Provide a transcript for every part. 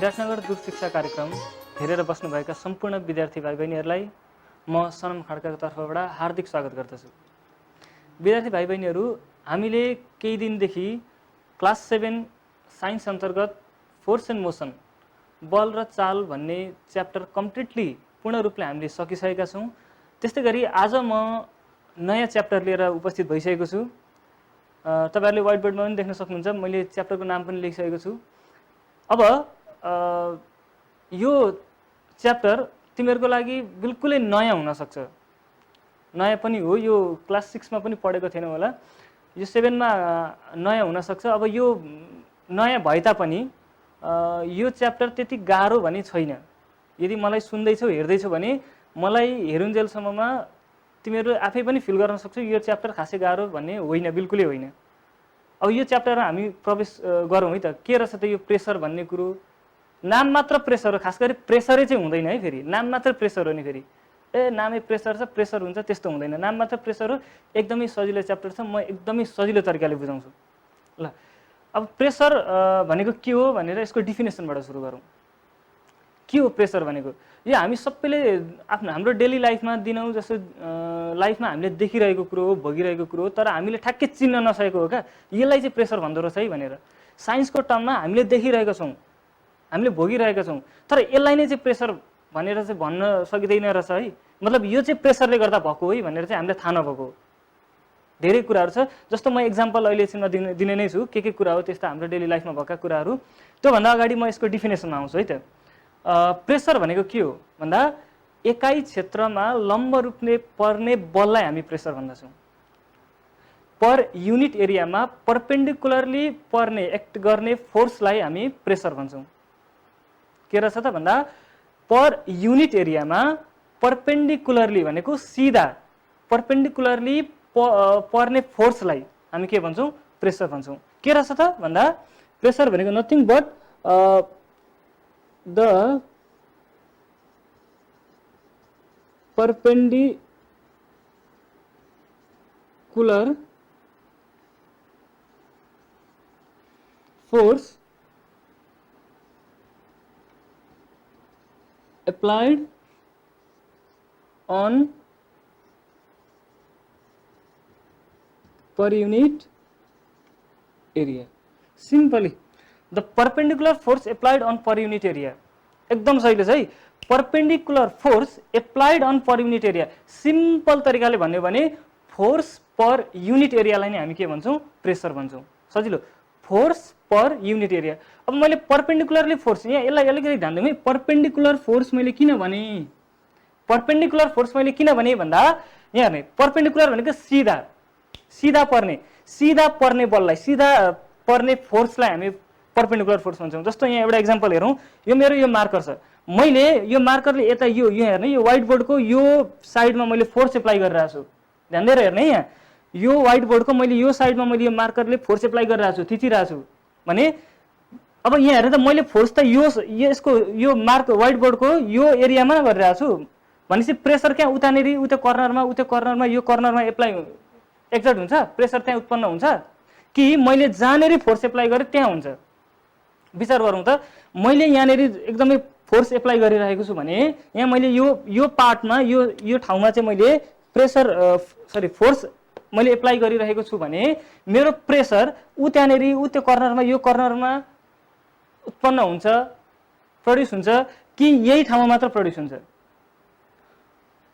विराटनगर दूर शिक्षा कार्यक्रम हेरेर बस्नुभएका सम्पूर्ण विद्यार्थी भाइ बहिनीहरूलाई म सनम खड्काको तर्फबाट हार्दिक स्वागत गर्दछु। विद्यार्थी भाइ बहिनीहरू, हामीले केही दिनदेखि क्लास 7 साइन्स अन्तर्गत फोर्स एन्ड मोसन बल र चाल भन्ने च्याप्टर कम्प्लिटली पूर्ण रूपले हामीले सकिसकेका छौँ। त्यस्तै गरी आज म नयाँ च्याप्टर लिएर उपस्थित भइसकेको छु। तपाईहरुले व्हाइट बोर्डमा पनि देख्न सक्नुहुन्छ, मैले च्याप्टरको नाम पनि लेखिसकेको छु। अब यो च्याप्टर तिमीहरूको लागि बिल्कुलै नयाँ हुन सक्छ। नयाँ पनि हो, यो क्लास 6 मा पनि पढेको थिएन होला, यो 7 मा नयाँ हुन सक्छ। अब यो नयाँ भए तापनि यो च्याप्टर त्यति गाह्रो भने छैन। यदि मलाई सुन्दैछौ हेर्दैछौ भने मलाई हेरुन्जेलसम्ममा तिमीहरू आफै पनि फिल गर्न सक्छौ यो च्याप्टर खासै गाह्रो भन्ने होइन, बिल्कुलै होइन। अब यो च्याप्टरमा हामी प्रवेश गरौँ है त। के रहेछ त यो प्रेसर भन्ने कुरो? नाम मात्र प्रेसर हो, खास गरी प्रेसरै चाहिँ हुँदैन है। फेरि नाम मात्र प्रेसर हो नि, फेरि नामै प्रेसर छ, प्रेसर हुन्छ त्यस्तो हुँदैन। नाम मात्र प्रेसर हो। एकदमै सजिलो च्याप्टर छ, म एकदमै सजिलो तरिकाले बुझाउँछु ल। अब प्रेसर भनेको के हो भनेर यसको डिफिनेसनबाट सुरु गरौँ। के हो प्रेसर भनेको? यो हामी सबैले हाम्रो डेली लाइफमा दिनौँ जस्तो लाइफमा हामीले देखिरहेको कुरो हो, भोगिरहेको कुरो हो, तर हामीले ठ्याक्कै चिन्न नसकेको हो क्या यसलाई चाहिँ प्रेसर भन्दो रहेछ है भनेर। साइन्सको टर्ममा हामीले देखिरहेका छौँ, हामीले भोगिरहेका छौँ, तर यसलाई नै चाहिँ प्रेसर भनेर चाहिँ भन्न सकिँदैन रहेछ है। मतलब यो चाहिँ प्रेसरले गर्दा भएको है भनेर चाहिँ हामीले थाहा नभएको धेरै कुराहरू छ। जस्तो म एक्जाम्पल अहिले एकछिनमा दिने नै छु, के कुरा हो त्यस्ता हाम्रो डेली लाइफमा भएका कुराहरू। त्योभन्दा अगाडि म यसको डिफिनेसनमा आउँछु है त। प्रेसर भनेको के हो भन्दा एकाइ क्षेत्रमा लम्ब रूपले पर्ने बललाई हामी प्रेसर भन्दछौँ। पर युनिट एरियामा परपेन्डिकुलरली पर्ने एक्ट गर्ने फोर्सलाई हामी प्रेसर भन्छौँ। के रहेछ त भन्दा पर युनिट एरियामा परपेन्डिकुलरली भनेको सिधा परपेन्डिकुलरली पर्ने फोर्सलाई हामी के भन्छौँ? प्रेसर भन्छौँ। के रहेछ त भन्दा प्रेसर भनेको nothing but the perpendicular force applied on per unit area. Simply the perpendicular force applied on per unit area. एकदम सही है। Perpendicular force applied on per unit area. Simple तरिकाले भन्यो भने फोर्स पर युनिट एरियालाई नै हामी के भन्छौँ? प्रेसर भन्छौँ। सजिलो, फोर्स पर युनिट एरिया। अब मैले परपेंडिकुलरली फोर्स, यहाँ यसलाई अलिकति ध्यान दिउँ है। परपेंडिकुलर फोर्स मैले किन भने? परपेंडिकुलर फोर्स मैले किन भने भन्दा यहाँ हेर्ने, परपेंडिकुलर भनेको सिधा सिधा पर्ने बललाई, सिधा पर्ने फोर्सलाई हामी परपेंडिकुलर फोर्स भन्छौँ। जस्तो यहाँ एउटा एक्जाम्पल हेरौँ। यो मेरो यो मार्कर छ, मैले यो मार्करले यता यो हेर्ने, यो व्हाइट बोर्डको यो साइडमा मैले फोर्स एप्लाई गरिरहेको छु। ध्यान दिएर हेर्ने, यहाँ यो व्हाइट बोर्डको मैले यो साइडमा मैले यो मार्करले फोर्स एप्लाई गरिरहेको छु, थिचिरहेको छु भने अब यहाँ हेर्ने त मैले फोर्स त यसको यो मार्क व्हाइट बोर्डको यो एरियामा गरिरहेको छु भनेपछि प्रेसर क्या उतानेरि उता कर्नरमा यो कर्नरमा एप्लाई एक्जर्ट हुन्छ, प्रेसर त्यहाँ उत्पन्न हुन्छ कि मैले जहाँनेरि फोर्स एप्लाई गरेँ त्यहाँ हुन्छ? विचार गरौँ त। मैले यहाँनेरि एकदमै फोर्स एप्लाई गरिरहेको छु भने यहाँ मैले यो पार्टमा यो ठाउँमा चाहिँ मैले प्रेसर फोर्स मैले एप्लाई गरिरहेको छु भने मेरो प्रेसर त्यहाँनेरि त्यो कर्नरमा यो कर्नरमा उत्पन्न हुन्छ, प्रड्युस हुन्छ कि यही ठाउँमा मात्र प्रड्युस हुन्छ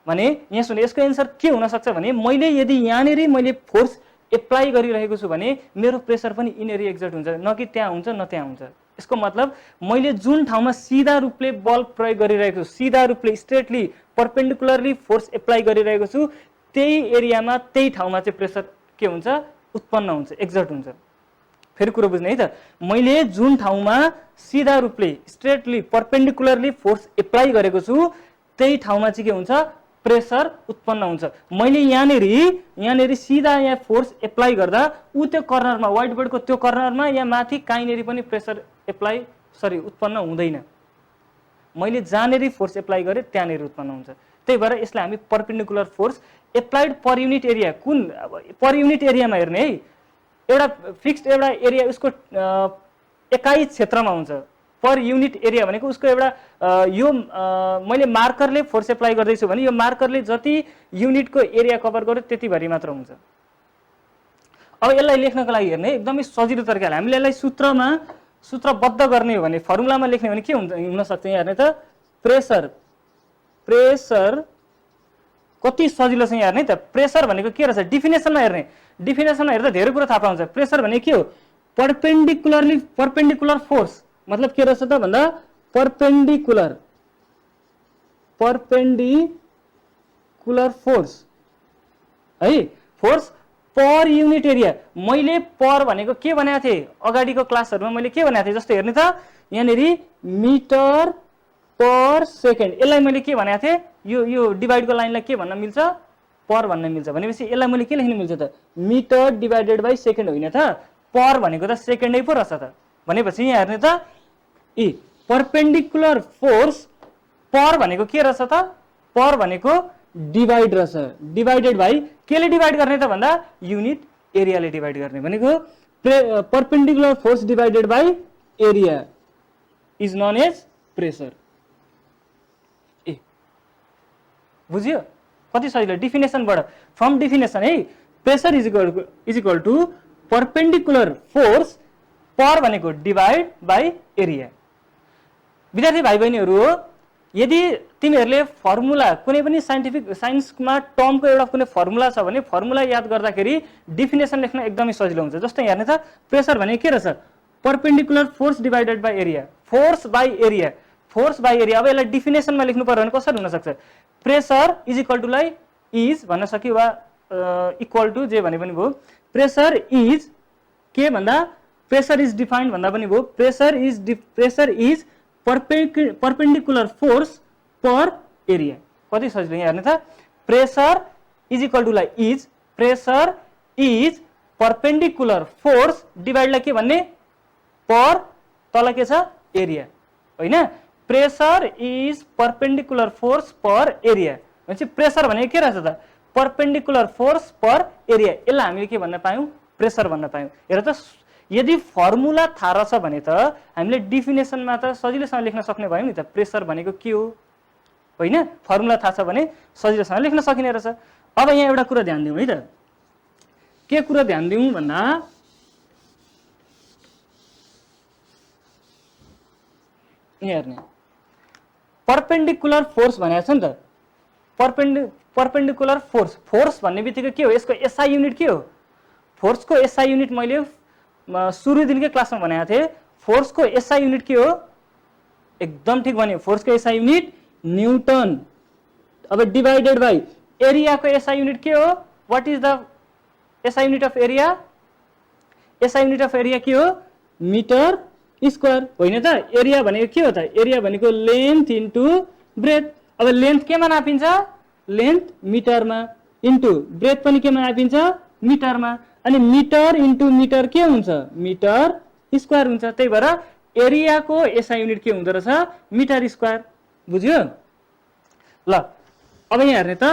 भने यहाँ सुन्नु, यसको एन्सर के हुन सक्छ भने मैले यदि यहाँनेरि मैले फोर्स एप्लाई गरिरहेको छु भने मेरो प्रेसर पनि यिनीहरू एक्जर्ट हुन्छ, न कि त्यहाँ हुन्छ न त्यहाँ हुन्छ। यसको मतलब मैले जुन ठाउँमा सिधा रूपले बल प्रयोग गरिरहेको छु, सिधा रूपले स्ट्रेटली परपेंडिकुलरली फोर्स एप्लाई गरिरहेको छु, त्यही एरियामा त्यही ठाउँमा चाहिँ प्रेसर के हुन्छ? उत्पन्न हुन्छ, एक्जर्ट हुन्छ। फेरि कुरो बुझ्ने है त। मैले जुन ठाउँमा सिधा रूपले स्ट्रेटली परपेंडिकुलरली फोर्स एप्लाई गरेको छु त्यही ठाउँमा चाहिँ के हुन्छ? प्रेसर उत्पन्न हुन्छ। मैले यहाँनेरि सिधा यहाँ फोर्स एप्लाई गर्दा त्यो कर्नरमा व्हाइट बोर्डको त्यो कर्नरमा या माथि कहीँनेरि पनि प्रेसर उत्पन्न हुँदैन। मैले जहाँनेरि फोर्स एप्लाई गरेँ त्यहाँनेरि उत्पन्न हुन्छ। त्यही भएर यसलाई हामी परपेंडिकुलर फोर्स एप्लाइड पर युनिट एरिया, कुन पर युनिट एरियामा हेर्ने है, एउटा फिक्स्ड एउटा एरिया उसको एकाइ क्षेत्रमा हुन्छ। पर युनिट एरिया भनेको उसको एउटा यो मैले मार्करले फोर्स एप्लाई गर्दैछु भने यो मार्करले जति युनिटको एरिया कभर गर्यो त्यति भरि मात्र हुन्छ। अब यसलाई लेख्नको लागि हेर्ने एकदमै सजिलो तरिकाले हामीले यसलाई सूत्रबद्ध गर्ने हो भने फर्मुलामा लेख्ने हो भने के हुन सक्छ यहाँ हेर्ने त प्रेसर कति सजिलो छ यहाँ हेर्ने त प्रेसर भनेको के रहेछ डिफिनेसनमा हेर्दा धेरै कुरा थाहा पाउँछ। प्रेसर भनेको के हो परपेन्डिकुलर फोर्स मतलब के रहेछ त भन्दा परपेन्डिकुलर फोर्स है फोर्स पर युनिट एरिया। मैले पर भनेको के भनेको थिएँ अगाडिको क्लासहरुमा मैले के भनेको थिएँ जस्तो हेर्ने त यहाँनेरि मिटर पर सेकेन्ड यसलाई मैले के भनेको थिएँ यो डिभाइडको लाइनलाई के भन्न मिल्छ पर भन्न मिल्छ भनेपछि यसलाई मैले के लेख्न मिल्छ त मिटर डिभाइडेड बाइ सेकेन्ड होइन त पर भनेको त सेकेन्डै पो रहेछ त भनेपछि यहाँ हेर्ने त परपेन्डिकुलर फोर्स पर भनेको के रहेछ त पर भनेको डिभाइड रहेछ डिभाइडेड बाइ केले डिभाइड गर्ने त भन्दा युनिट एरियाले डिभाइड गर्ने भनेको perpendicular force divided by area is known as pressure. बुझ्यो कति सजिलो डिफिनेसनबाट फ्रम डिफिनेसन है pressure is equal to perpendicular force per भनेको डिभाइड बाइ एरिया। विद्यार्थी भाइ बहिनीहरु यदि तिमीहरुले फर्मुला कुनै पनि साइन्समा टर्मको एउटा कुनै फर्मुला छ भने फर्मुला याद गर्दाखेरि डिफिनेसन लेख्न एकदमै सजिलो हुन्छ। जस्तै हेर्ने त प्रेसर भनेको के रहेछ perpendicular force divided by area force by area अब यसलाई डिफिनेसनमा लेख्नु पर्यो भने कसरी हुन सक्छ प्रेसर इज इक्वल टु लाई इज भन्न सक्यो वा इक्वल टु जे भने पनि भयो प्रेसर इज के भन्दा प्रेसर इज डिफाइन्ड भन्दा पनि भयो pressure is perpendicular force per area. कति सजिलो यहाँ हेर्ने त प्रेसर इज इक्वल टु लाई is pressure is perpendicular force डिभाइडलाई के भन्ने पर तल के छ एरिया होइन pressure is perpendicular force per area भनेपछि प्रेसर भनेको के रहेछ त परपेन्डिकुलर फोर्स पर एरिया यसलाई हामीले के भन्न पायौं प्रेसर भन्न पायौं। हेर त यदि फर्मुला थाहा रहेछ भने त हामीले डिफिनेसनमा त सजिलोसँग लेख्न सक्ने भयौं नि त प्रेसर भनेको के हो होइन फर्मुला थाहा छ भने सजिलोसँग लेख्न सकिने रहेछ। अब यहाँ एउटा कुरा ध्यान दिउँ है त के कुरा ध्यान दिउँ भन्दा यहाँ हेर्ने परपेन्डिकुलर फोर्स भनेको छ नि त परपेन्डिकुलर फोर्स भन्ने बित्तिकै के हो यसको एसआई युनिट के हो फोर्सको एसआई युनिट मैले सुरुदेखिकै क्लासमा भनेको थिएँ फोर्सको एसआई युनिट के हो एकदम ठीक भन्यो फोर्सको एसआई युनिट न्यूटन। अब डिभाइडेड बाइ एरियाको एसआई युनिट के हो what is the SI unit of area SI unit of area के हो मिटर स्क्वायर होइन त एरिया भनेको के हो त एरिया भनेको लेन्थ इन्टु ब्रेथ। अब लेन्थ केमा नापिन्छ लेन्थ मिटरमा इन्टु ब्रेथ पनि केमा नापिन्छ मिटरमा अनि मिटर इन्टु मिटर के हुन्छ मिटर स्क्वायर हुन्छ त्यही भएर एरियाको एसआई युनिट के हुँदो रहेछ मिटर स्क्वायर। बुझ्यो ल अब यहाँ हेर्ने त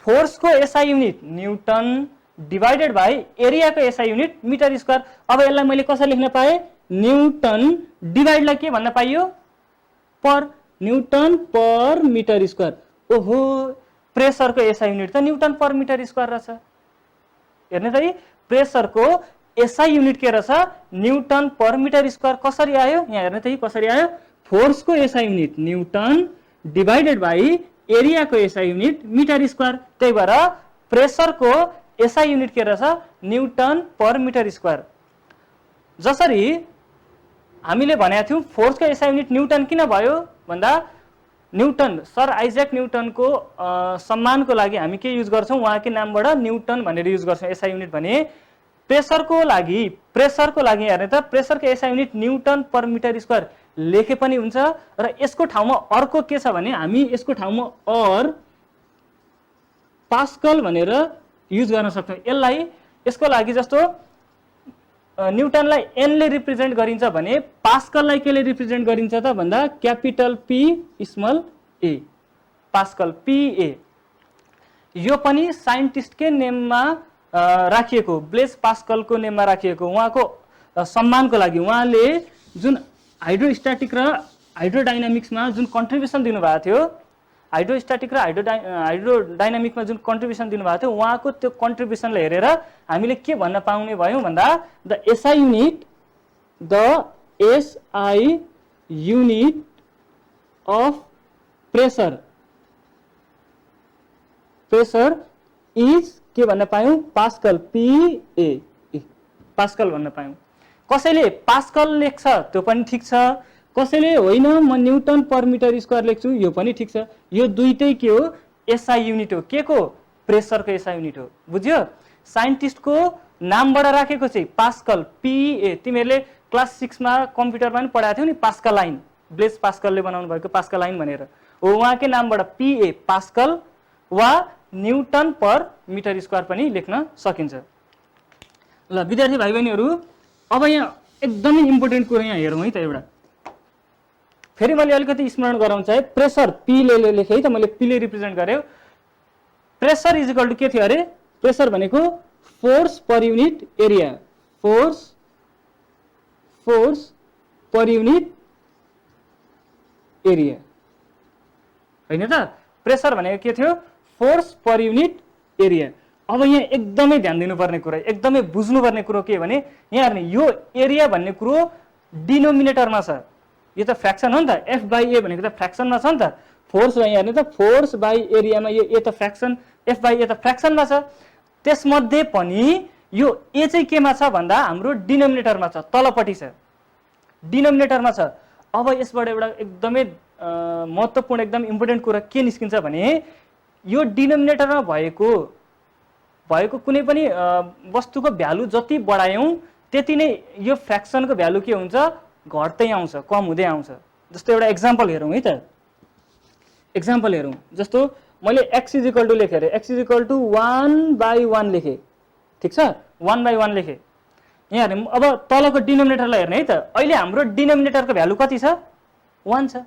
फोर्सको SI unit newton divided by एरियाको एसआई युनिट मिटर स्क्वायर। अब यसलाई मैले कसरी लेख्न पाएँ न्यूटन डिभाइडलाई के भन्न पाइयो पर न्यूटन पर मिटर स्क्वायर। ओहो प्रेसरको एसआई युनिट त न्यूटन पर मिटर स्क्वायर रहेछ। हेर्ने त प्रेसरको एसआई युनिट के रहेछ न्यूटन पर मिटर स्क्वायर कसरी आयो यहाँ हेर्ने त कसरी आयो फोर्सको SI unit newton divided by एरियाको एसआई युनिट मिटर स्क्वायर त्यही भएर प्रेसरको एसआई युनिट के रहेछ न्यूटन पर मिटर स्क्वायर। जसरी हामीले भनेका थियौं फोर्सको एसआई युनिट न्यूटन किन भयो भन्दा न्यूटन सर आइजैक न्यूटनको सम्मानको लागि हामी के युज गर्छौं उहाँकै नामबाट न्यूटन भनेर युज गर्छौं एसआई युनिट भने प्रेसरको लागि हेर्ने त प्रेसरको SI unit newton per metre square लेखे पनि हुन्छ र यसको ठाउँमा अर्को के छ भने हामी यसको ठाउँमा और पास्कल भनेर युज गर्न सक्छौं। यसलाई यसको लागि जस्तो न्यूटनलाई एन ले रिप्रेजेन्ट गरिन्छ भने पास्कललाई केले रिप्रेजेन्ट गरिन्छ त भन्दा क्यापिटल पी स्मल ए पास्कल पीए। यो पनि साइन्टिस्टकै नेममा राखिएको ब्लेज पास्कलको नेममा राखिएको उहाँको सम्मानको लागि उहाँले जुन हाइड्रोस्ट्याटिक र हाइड्रोडाइनामिक्समा जुन कन्ट्रिब्युसन दिनुभएको थियो, हाइड्रोस्ट्याटिक र हाइड्रोडाइनामिकमा जुन कन्ट्रिब्युसन दिनुभएको थियो उहाँको त्यो कन्ट्रिब्युसनलाई हेरेर हामीले के भन्न पाउने भयौँ भन्दा the SI unit of pressure is के भन्न पायौँ पास्कल, PA पास्कल भन्न पायौँ। कसैले पास्कल लेख्छ त्यो पनि ठिक छ, कसैले होइन म न्युटन पर मिटर स्क्वायर लेख्छु यो पनि ठिक छ। यो दुईटै के हो एसआई युनिट हो, के को प्रेसरको एसआई युनिट हो। बुझ्यो? साइन्टिस्टको नामबाट राखेको चाहिँ पास्कल, PA। तिमीहरूले क्लास 6 मा कम्प्युटरमा पनि पढाएको थियौ नि पास्कल लाइन, ब्लेज पास्कलले बनाउनु भएको पास्कल लाइन भनेर हो, उहाँकै नामबाट PA पास्कल वा न्युटन पर मिटर स्क्वायर पनि लेख्न सकिन्छ। ल विद्यार्थी भाइ बहिनीहरू, अब यहाँ एकदमै इम्पोर्टेन्ट कुरा यहाँ हेरौँ है त। एउटा फेरि मैले अलिकति स्मरण गराउन चाहे, प्रेसर P ले लेखेँ है त, मैले P ले रिप्रेजेन्ट गरेँ। प्रेसर इज इक्वल टु के थियो अरे? प्रेसर भनेको फोर्स पर युनिट एरिया, फोर्स पर युनिट एरिया होइन त? प्रेसर भनेको के थियो? फोर्स पर युनिट एरिया। अब यहाँ एकदमै ध्यान दिनुपर्ने कुरा, एकदमै बुझ्नुपर्ने कुरो के भने यहाँ हेर्ने यो एरिया भन्ने कुरो डिनोमिनेटरमा छ, यो त फ्र्याक्सन हो नि त, F/A भनेको त फ्र्याक्सनमा छ नि त। फोर्स यहाँ हेर्ने त फोर्स बाई एरियामा यो ए त फ्र्याक्सन, F/A त फ्र्याक्सनमा छ। त्यसमध्ये पनि यो ए चाहिँ केमा छ भन्दा हाम्रो डिनोमिनेटरमा छ, तलपट्टि छ, डिनोमिनेटरमा छ। अब यसबाट एउटा एकदमै महत्त्वपूर्ण एकदम इम्पोर्टेन्ट कुरा के निस्किन्छ भने यो डिनोमिनेटरमा भएको कुनै पनि वस्तुको भ्यालु जति बढायौँ त्यति नै यो फ्र्याक्सनको भ्यालु के हुन्छ? घट्दै आउँछ, कम हुँदै आउँछ। जस्तो एउटा एक्जाम्पल हेरौँ है त, एक्जाम्पल हेरौँ। जस्तो मैले x इज इक्वल टु लेखेँ अरे, x इज इक्वल टु 1/1 लेखेँ, ठिक छ? 1/1 लेखेँ। यहाँ हेर्ने अब तलको डिनोमिनेटरलाई हेर्ने है त। अहिले हाम्रो डिनोमिनेटरको भ्यालु कति छ? 1 छ।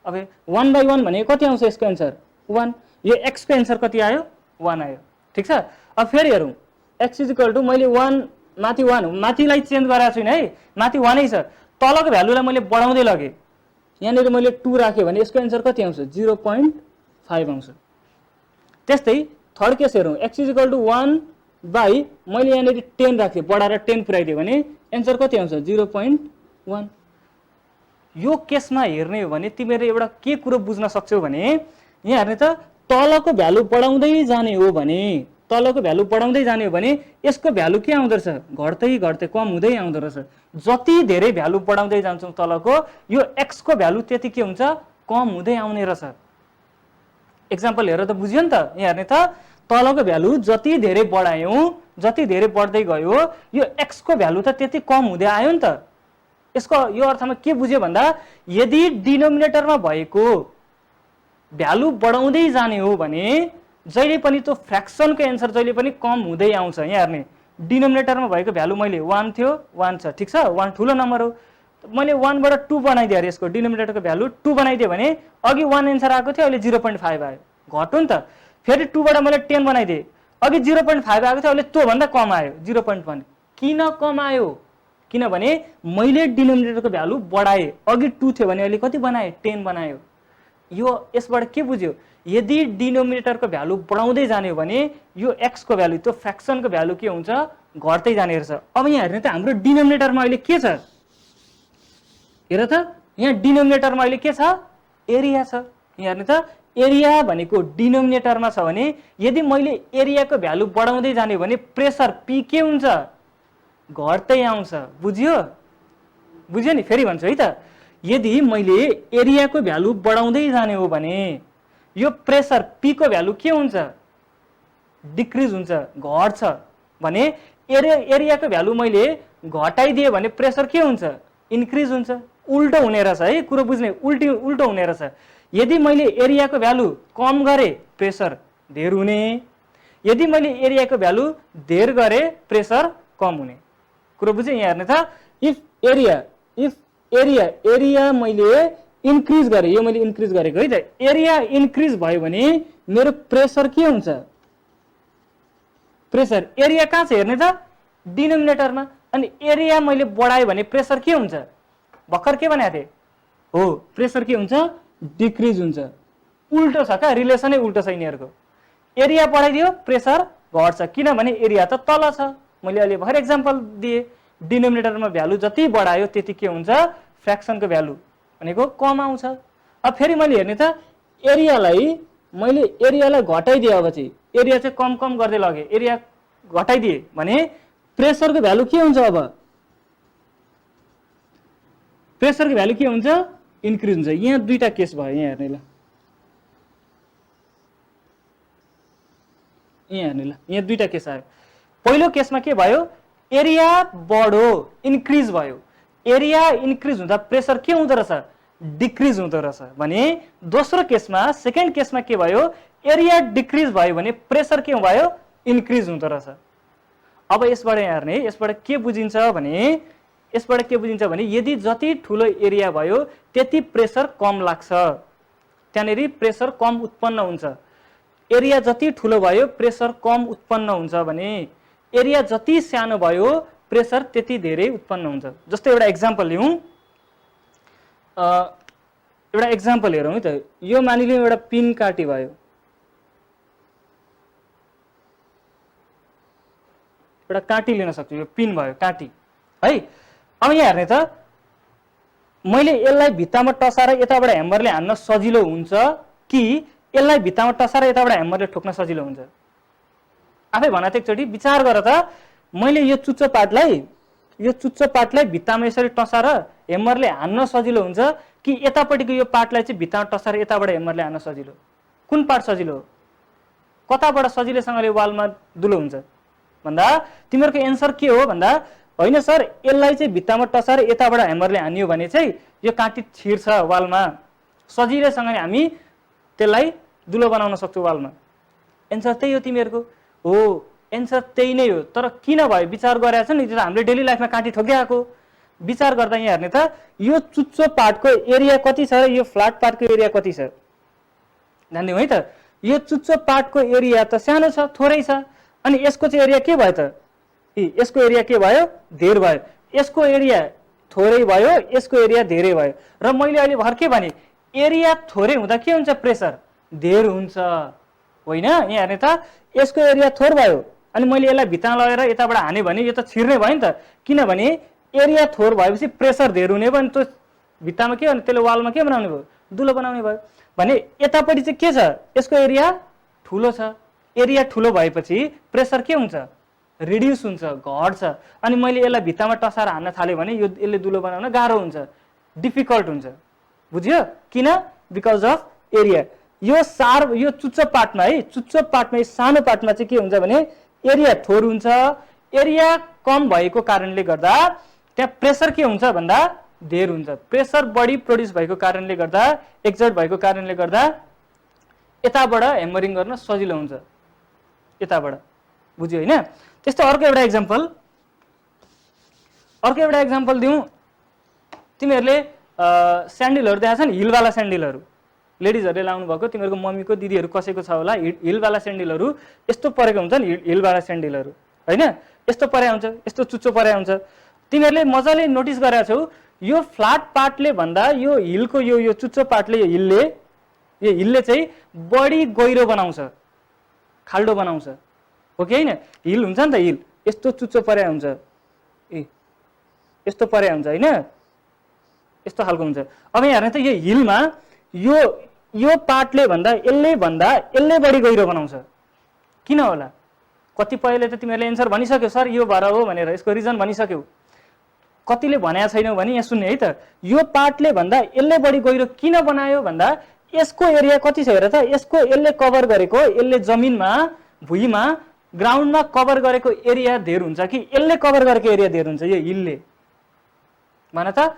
अब 1/1 भनेको कति आउँछ यसको एन्सर? 1। यो x को एन्सर कति आयो? 1 आयो, ठिक छ? अब फेरि हेरौँ, x इज इक्वल टु मैले 1 माथि 1, माथिलाई चेन्ज गरेको छुइनँ है, माथि 1 नै छ। तलको भ्यालुलाई मैले बढाउँदै लगेँ, यहाँनिर मैले 2 राखेँ भने यसको एन्सर कति आउँछ? 0.5 आउँछ। त्यस्तै थर्ड केस हेरौँ, x इज इक्वल टु 1/, मैले यहाँनिर 10 राखेँ, बढाएर 10 पुऱ्याइदिएँ भने एन्सर कति आउँछ? 0.1। यो केसमा हेर्ने हो भने तिमीहरूले एउटा के कुरो बुझ्न सक्छौ भने यहाँ हेर्ने त तलको भ्यालु बढाउँदै जाने हो भने, तलको भ्यालु बढाउँदै जाने हो भने यसको भ्यालु के आउँदो रहेछ? घट्दै घट्दै कम हुँदै आउँदो रहेछ। जति धेरै भ्यालु बढाउँदै जान्छौँ तलको, यो x को भ्यालु त्यति के हुन्छ? कम हुँदै आउने रहेछ। एक्जाम्पल हेरेर त बुझ्यो नि त। यहाँ हेर्ने त तलको भ्यालु जति धेरै बढायौँ, जति धेरै बढ्दै गयो, यो x को भ्यालु त त्यति कम हुँदै आयो नि त। यसको यो अर्थमा के बुझ्यो भन्दा यदि डिनोमिनेटरमा भएको भ्यालु बढाउँदै जाने हो भने जहिले पनि त्यो फ्र्याक्सनको एन्सर जहिले पनि कम हुँदै आउँछ। यहाँ हेर्ने डिनोमिनेटरमा भएको भ्यालु मैले 1 थियो, 1 छ, ठिक छ? 1 ठुलो नम्बर हो, मैले 1 बाट 2 बनाइदिएँ अरे, यसको डिनोमिनेटरको भ्यालु 2 बनाइदिएँ भने अघि 1 एन्सर आएको थियो, अहिले 0.5 आयो, घट्यो नि त। फेरि 2 बाट मैले 10 बनाइदिएँ, अघि 0.5 आएको थियो, अहिले त्योभन्दा कम आयो, 0.1। किन कम आयो? किनभने मैले डिनोमिनेटरको भ्यालु बढाएँ, अघि 2 थियो भने अहिले कति बनाएँ? 10 बनायो। यो यसबाट के बुझ्यो? यदि डिनोमिनेटरको भ्यालु बढाउँदै जाने हो भने यो x को भ्यालु, त्यो फ्र्याक्सनको भ्यालु के हुन्छ? घट्दै जाने रहेछ। अब यहाँ हेर्ने त हाम्रो डिनोमिनेटरमा अहिले के छ? हेर त, यहाँ डिनोमिनेटरमा अहिले के छ? एरिया छ। यहाँ हेर्ने त एरिया भनेको डिनोमिनेटरमा छ भने यदि मैले एरियाको भ्यालु बढाउँदै जाने हो भने प्रेसर P के हुन्छ? घट्दै आउँछ। बुझ्यो? बुझ्यो नि? फेरि भन्छु है त, यदि मैले एरियाको भ्यालु बढाउँदै जाने हो भने यो प्रेसर P को भ्यालु के हुन्छ? डिक्रिज हुन्छ, घट्छ। भने एरियाको भ्यालु मैले घटाइदिएँ भने प्रेसर के हुन्छ? इन्क्रिज हुन्छ। उल्टो हुने रहेछ है, कुरो बुझ्ने, उल्टो हुने रहेछ। यदि मैले एरियाको भ्यालु कम गरेँ प्रेसर धेर हुने, यदि मैले एरियाको भ्यालु धेर गरेँ प्रेसर कम हुने। कुरो बुझ्यो? यहाँ हेर्ने त, इफ एरिया मैले इन्क्रिज गरेँ, यो मैले इन्क्रिज गरेको है त, एरिया इन्क्रिज भयो भने मेरो प्रेसर के हुन्छ? प्रेसर एरिया कहाँ छ हेर्ने त? डिनोमिनेटरमा। अनि एरिया मैले बढाएँ भने प्रेसर के हुन्छ? भर्खर के भनेको थिएँ हो प्रेसर के हुन्छ डिक्रिज हुन्छ उल्टो छ क्या रिलेसनै उल्टो छ यिनीहरूको एरिया बढाइदियो प्रेसर घट्छ किनभने एरिया त तल छ मैले अहिले भर्खर एक्जाम्पल दिएँ डिनोमिनेटरमा भ्यालु जति बढायो त्यति के हुन्छ फ्र्याक्सनको भ्यालु भनेको कम आउँछ अब फेरि मैले हेर्ने त एरियालाई घटाइदिएँ अब चाहिँ एरिया चाहिँ कम कम गर्दै लगेँ एरिया घटाइदिए भने प्रेसरको भ्यालु के हुन्छ अब प्रेसरको भ्यालु के हुन्छ इन्क्रिज हुन्छ यहाँ दुईटा केस भयो यहाँ हेर्ने ल यहाँ दुईटा केस आयो पहिलो केसमा के भयो एरिया बढो इन्क्रिज भयो एरिया इन्क्रिज हुँदा प्रेसर के हुँदो रहेछ डिक्रिज हुँदो रहेछ भने दोस्रो केसमा सेकेन्ड केसमा के भयो एरिया डिक्रिज भयो भने प्रेसर के भयो इन्क्रिज हुँदो रहेछ अब यसबाट हेर्ने यसबाट के बुझिन्छ भने यदि जति ठुलो एरिया भयो त्यति प्रेसर कम लाग्छ त्यहाँनेरि प्रेसर कम उत्पन्न हुन्छ एरिया जति ठुलो भयो प्रेसर कम उत्पन्न हुन्छ भने एरिया जति सानो भयो प्रेसर त्यति धेरै उत्पन्न हुन्छ जस्तै एउटा एक्जाम्पल लिउँ एउटा एक्जाम्पल हेरौँ है त यो मानिलिउँ एउटा पिन काटी भयो एउटा काँटी लिन सक्छु यो पिन भयो काँटी है अब यहाँ हेर्ने त मैले यसलाई भित्तामा टसाएर यताबाट ह्यामरले हान्न सजिलो हुन्छ कि यसलाई भित्तामा टसाएर यताबाट ह्यामरले ठोक्न सजिलो हुन्छ आफै भन त एकचोटि विचार गर त मैले यो चुच्चो पार्टलाई भित्तामा यसरी टसाएर ह्यामरले हान्न सजिलो हुन्छ कि यतापट्टिको यो पार्टलाई चाहिँ भित्तामा टसाएर यताबाट ह्यामरले हान्न सजिलो कुन पार्ट सजिलो हो कताबाट सजिलैसँगले वालमा दुलो हुन्छ भन्दा तिमीहरूको एन्सर के हो भन्दा होइन सर यसलाई चाहिँ भित्तामा टसाएर यताबाट ह्यामरले हान्यो भने चाहिँ यो काँटी छिर्छ वालमा सजिलैसँगले हामी त्यसलाई दुलो बनाउन सक्छौँ वालमा एन्सर त्यही हो तिमीहरूको हो एन्सर त्यही नै हो तर किन भयो विचार गरेछ नि त्यो हामीले डेली लाइफमा काँटी ठोकिआएको विचार गर्दा यहाँ हेर्ने त यो चुच्चो पार्टको एरिया कति छ र यो फ्ल्याट पार्टको एरिया कति छ ध्यान दिउँ है त यो चुच्चो पार्टको एरिया त सानो छ थोरै छ अनि यसको चाहिँ एरिया के भयो त यसको एरिया के भयो धेर भयो यसको एरिया थोरै भयो यसको एरिया धेरै भयो र मैले अहिले भर्खर के भने एरिया थोरै हुँदा के हुन्छ प्रेसर धेर हुन्छ होइन यहाँ हेर्ने त यसको एरिया थोर भयो अनि मैले यसलाई भित्तामा लगेर यताबाट हाने भने यो त छिर्ने भयो नि त किनभने एरिया थोर भएपछि प्रेसर धेर हुने भयो नि त्यो भित्तामा के भने त्यसले वालमा के बनाउने भयो दुलो बनाउने भयो भने यतापट्टि चाहिँ के छ यसको एरिया ठुलो छ एरिया ठुलो भएपछि प्रेसर के हुन्छ रिड्युस हुन्छ घट्छ अनि मैले यसलाई भित्तामा टसाएर हान्न थाल्यो भने यो यसले दुलो बनाउन गाह्रो हुन्छ डिफिकल्ट हुन्छ बुझ्यो किन बिकज अफ एरिया यो चुच्चो पार्टमा सानो पार्टमा चाहिँ के हुन्छ भने एरिया थोर हुन्छ एरिया कम भएको कारणले गर्दा त्यहाँ प्रेसर के हुन्छ भन्दा धेर हुन्छ प्रेसर बढी प्रोड्युस भएको कारणले गर्दा एक्जर्ट भएको कारणले गर्दा यताबाट ह्यामरिङ गर्न सजिलो हुन्छ यताबाट बुझ्यो होइन त्यस्तो अर्को एउटा इक्जाम्पल दिउँ तिमीहरूले स्यान्डलहरू देखाएको छ नि हिलवाला स्यान्डलहरू लेडिजहरूले लाउनु भएको तिमीहरूको मम्मीको दिदीहरू कसैको छ होला हिलवाला स्यान्डलहरू यस्तो परेको हुन्छ नि हिलवाला स्यान्डलहरू होइन यस्तो परे हुन्छ यस्तो चुच्चो परे हुन्छ तिमीहरूले मजाले नोटिस गरेका छौ यो फ्ल्याट पार्टले भन्दा यो हिलको यो चुच्चो पार्टले यो हिलले चाहिँ बढी गहिरो बनाउँछ खाल्डो बनाउँछ हो कि होइन हिल हुन्छ नि त हिल यस्तो चुच्चो परे हुन्छ यस्तो परे हुन्छ होइन यस्तो खालको हुन्छ अब यहाँ हेर्ने त यो हिलमा यो पार्टले भन्दा यसले बढी गहिरो बनाउँछ किन होला कतिपयले त तिमीहरूले एन्सर भनिसक्यौ सर यो भएर हो भनेर यसको रिजन भनिसक्यौ कतिले भनेको छैनौ भने यहाँ सुन्ने है त यो पार्टले भन्दा यसले बढी गहिरो किन बनायो भन्दा यसको एरिया कति छ हेर त यसले कभर गरेको यसले जमिनमा भुइँमा ग्राउन्डमा कभर गरेको एरिया धेर हुन्छ कि यसले कभर गरेको एरिया धेर हुन्छ यो हिलले भन त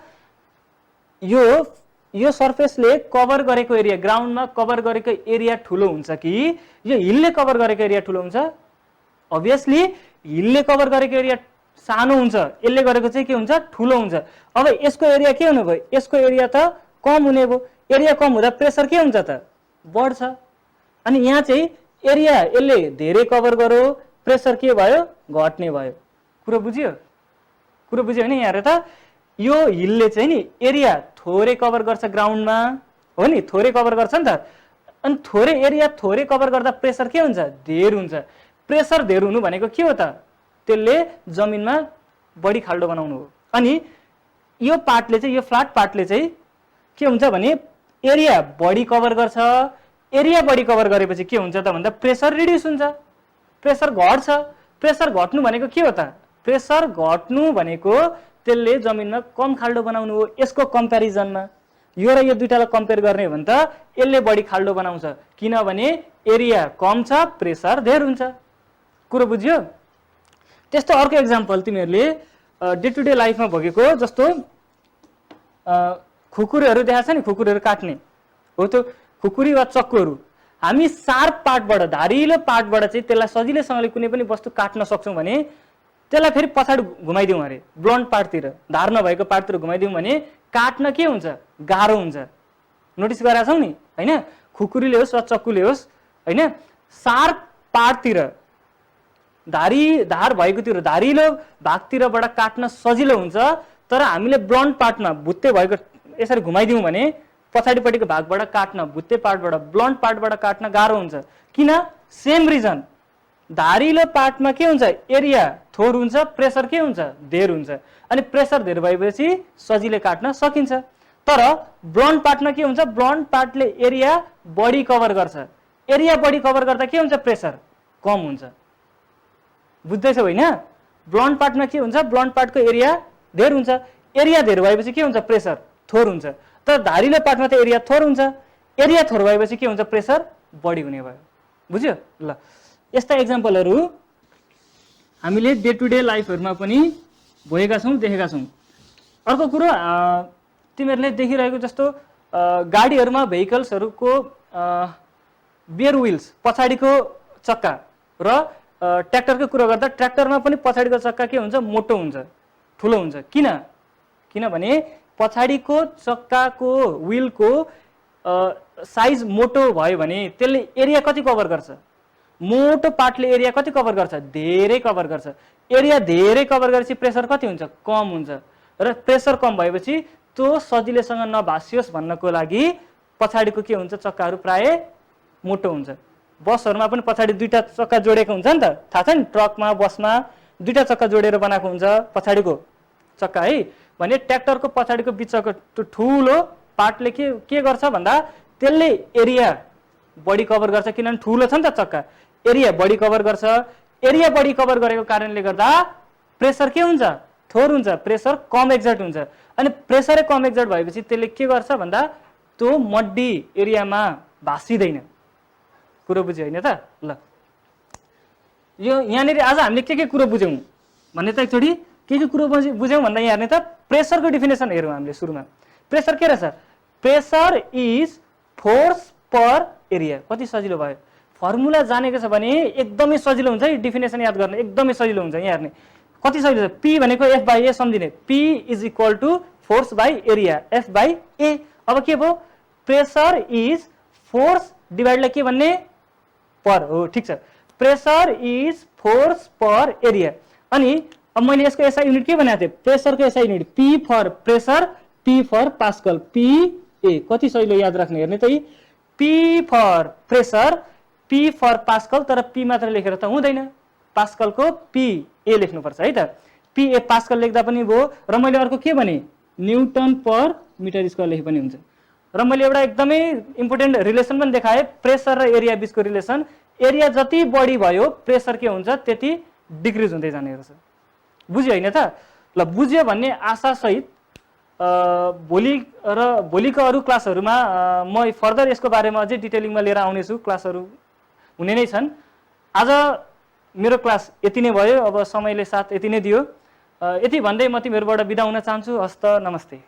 यो सर्फेसले कभर गरेको एरिया ग्राउन्डमा कभर गरेको एरिया ठुलो हुन्छ कि यो हिलले कभर गरेको एरिया ठुलो हुन्छ अभियसली हिलले कभर गरेको एरिया सानो हुन्छ यसले गरेको चाहिँ के हुन्छ ठुलो हुन्छ अब यसको एरिया के हुनु भयो यसको एरिया त कम हुने भयो एरिया कम हुँदा प्रेसर के हुन्छ त बढ्छ अनि यहाँ चाहिँ एरिया यसले धेरै कभर गर्यो प्रेसर के भयो घट्ने भयो कुरो बुझ्यो होइन यहाँ हेर त यो हिलले चाहिँ नि एरिया थोरै कभर गर्छ ग्राउन्डमा, हो नि, थोरै कभर गर्छ नि त। अनि थोरै एरिया थोरै कभर गर्दा प्रेसर के हुन्छ? धेर हुन्छ। प्रेसर धेर हुनु भनेको के हो त? त्यसले जमिनमा बढी खाल्डो बनाउनु हो। अनि यो पार्टले चाहिँ, यो फ्ल्याट पार्टले चाहिँ के हुन्छ भने एरिया बढी कभर गर्छ। एरिया बढी कभर गरेपछि के हुन्छ त भन्दा प्रेसर रिड्युस हुन्छ, प्रेसर घट्छ। प्रेसर घट्नु भनेको के हो त? प्रेसर घट्नु भनेको त्यसले जमिनमा कम खाल्डो बनाउनु हो। यसको कम्प्यारिजनमा यो र यो दुईटालाई कम्पेयर गर्ने हो भने त यसले बढी खाल्डो बनाउँछ, किनभने एरिया कम छ, प्रेसर धेर हुन्छ। कुरो बुझ्यो? त्यस्तो अर्को एक्जाम्पल तिमीहरूले डे टु डे लाइफमा भोगेको जस्तो खुकुरीहरू देखाएको छ नि, खुकुरीहरू काट्ने हो, त्यो खुकुरी वा चक्कुहरू हामी सार्प पार्टबाट, धारिलो पार्टबाट चाहिँ त्यसलाई सजिलैसँगले कुनै पनि वस्तु काट्न सक्छौँ भने त्यसलाई फेरि पछाडि घुमाइदिउँ अरे, ब्लन्ट पार्टतिर, धार नभएको पार्टतिर घुमाइदिउँ भने काट्न के हुन्छ? गाह्रो हुन्छ। नोटिस गरेका छौ नि, होइन? खुकुरीले होस् वा चक्कुले होस्, होइन, सार्प पार्टतिर, धार भएकोतिर, धारिलो भागतिरबाट काट्न सजिलो हुन्छ। तर हामीले ब्लन्ट पार्टमा भुत्ते भएको यसरी घुमाइदिउँ भने पछाडिपट्टिको भागबाट काट्न, भुत्ते पार्टबाट, ब्लन्ट पार्टबाट काट्न गाह्रो हुन्छ। किन? Same reason. धारिलो पार्टमा के हुन्छ? एरिया थोर हुन्छ, प्रेसर के हुन्छ? धेर हुन्छ। अनि प्रेसर धेर भएपछि सजिलै काट्न सकिन्छ। तर ब्लन्ट पार्टमा के हुन्छ? ब्लन्ट पार्टले एरिया बढी कभर गर्छ। एरिया बढी कभर गर्दा के हुन्छ? प्रेसर कम हुन्छ। बुझ्दैछौ होइन? ब्लन्ट पार्टमा के हुन्छ? ब्लन्ट पार्टको एरिया धेर हुन्छ। एरिया धेर भएपछि के हुन्छ? प्रेसर थोर हुन्छ। तर धारिलो पार्टमा त एरिया थोर हुन्छ। एरिया थोर भएपछि के हुन्छ? प्रेसर बढी हुने भयो। बुझ्यो? ल, यस्ता एक्जाम्पलहरू हामीले डे टु डे लाइफहरूमा पनि भएका छौँ, देखेका छौँ। अर्को कुरो तिमीहरूले देखिरहेको जस्तो गाडीहरूमा भेहिकल्सहरूको बियर विल्स, पछाडिको चक्का र ट्र्याक्टरको कुरा गर्दा ट्र्याक्टरमा पनि पछाडिको चक्का के हुन्छ? मोटो हुन्छ, ठुलो हुन्छ। किनभने पछाडिको चक्काको विलको साइज मोटो भयो भने त्यसले एरिया कति कभर गर्छ? मोटो पार्टले एरिया कति कभर गर्छ? धेरै कभर गर्छ। एरिया धेरै कभर गरेपछि प्रेसर कति हुन्छ? कम हुन्छ। र प्रेसर कम भएपछि त्यो सजिलैसँग नभासियोस् भन्नको लागि पछाडिको के हुन्छ? चक्काहरू प्राय मोटो हुन्छ। बसहरूमा पनि पछाडि दुईटा चक्का जोडेको हुन्छ नि त, थाहा छ नि? ट्रकमा, बसमा दुईटा चक्का जोडेर बनाएको हुन्छ पछाडिको चक्का, है। भने ट्र्याक्टरको पछाडिको बिचको त्यो ठुलो पार्टले के गर्छ भन्दा त्यसले एरिया बढी कभर गर्छ, किनभने ठुलो छ नि त चक्का, एरिया बढी कभर गर्छ। एरिया बढी कभर गरेको कारणले गर्दा प्रेसर के हुन्छ? थोर हुन्छ, प्रेसर कम एक्जर्ट हुन्छ। अनि प्रेसरै कम एक्जर्ट भएपछि त्यसले के गर्छ भन्दा त्यो मड्डी एरियामा भासिँदैन। कुरो बुझ्यो होइन त? ल, यो यहाँनिर आज हामीले के कुरो बुझ्यौँ भन्ने त एकचोटि के कुरो बुझ्यौँ भन्दा यहाँ हेर्ने त प्रेसरको डिफिनेसन हेरौँ हामीले सुरुमा। प्रेसर के रहेछ? Pressure is force per area. कति सजिलो भयो, फर्मुला जानेको छ भने एकदमै सजिलो हुन्छ है, डिफिनेसन याद गर्न एकदमै सजिलो हुन्छ। यहाँ हेर्ने कति सजिलो छ, पी भनेको एफ बाई ए सम्झिने, P is equal to force by area, F by A. अब के भयो? प्रेसर इज फोर्स डिभाइडलाई के भन्ने? पर हो, ठिक छ। Pressure is force per area. अनि अब मैले यसको एसआई युनिट के बनाएको थिएँ? प्रेसरको SI unit P for pressure, P for pascal, P A. कति सजिलो याद राख्ने, हेर्ने त यी P for pressure, P for pascal, तर पी मात्र लेखेर त हुँदैन, पास्कलको पी ए लेख्नुपर्छ है त। पी ए पास्कल लेख्दा पनि भयो। र मैले अर्को के भने? न्युटन पर मिटर स्क्वायर लेखे पनि हुन्छ। र मैले एउटा एकदमै इम्पोर्टेन्ट रिलेसन पनि देखाएँ, प्रेसर र एरिया बिचको रिलेसन। एरिया जति बढी भयो प्रेसर के हुन्छ? त्यति डिक्रिज हुँदै जाने रहेछ। बुझ्यो होइन त? ल, बुझ्यो भन्ने आशा सहित भोलिको अरू क्लासहरूमा म फर्दर यसको बारेमा अझै डिटेलिङमा लिएर आउनेछु। क्लासहरू हुने नै छन्। आज मेरो क्लास यति नै भयो, अब समयले साथ यति नै दियो। यति भन्दै म तिमीहरूबाट बिदा हुन चाहन्छु। हस्त, नमस्ते।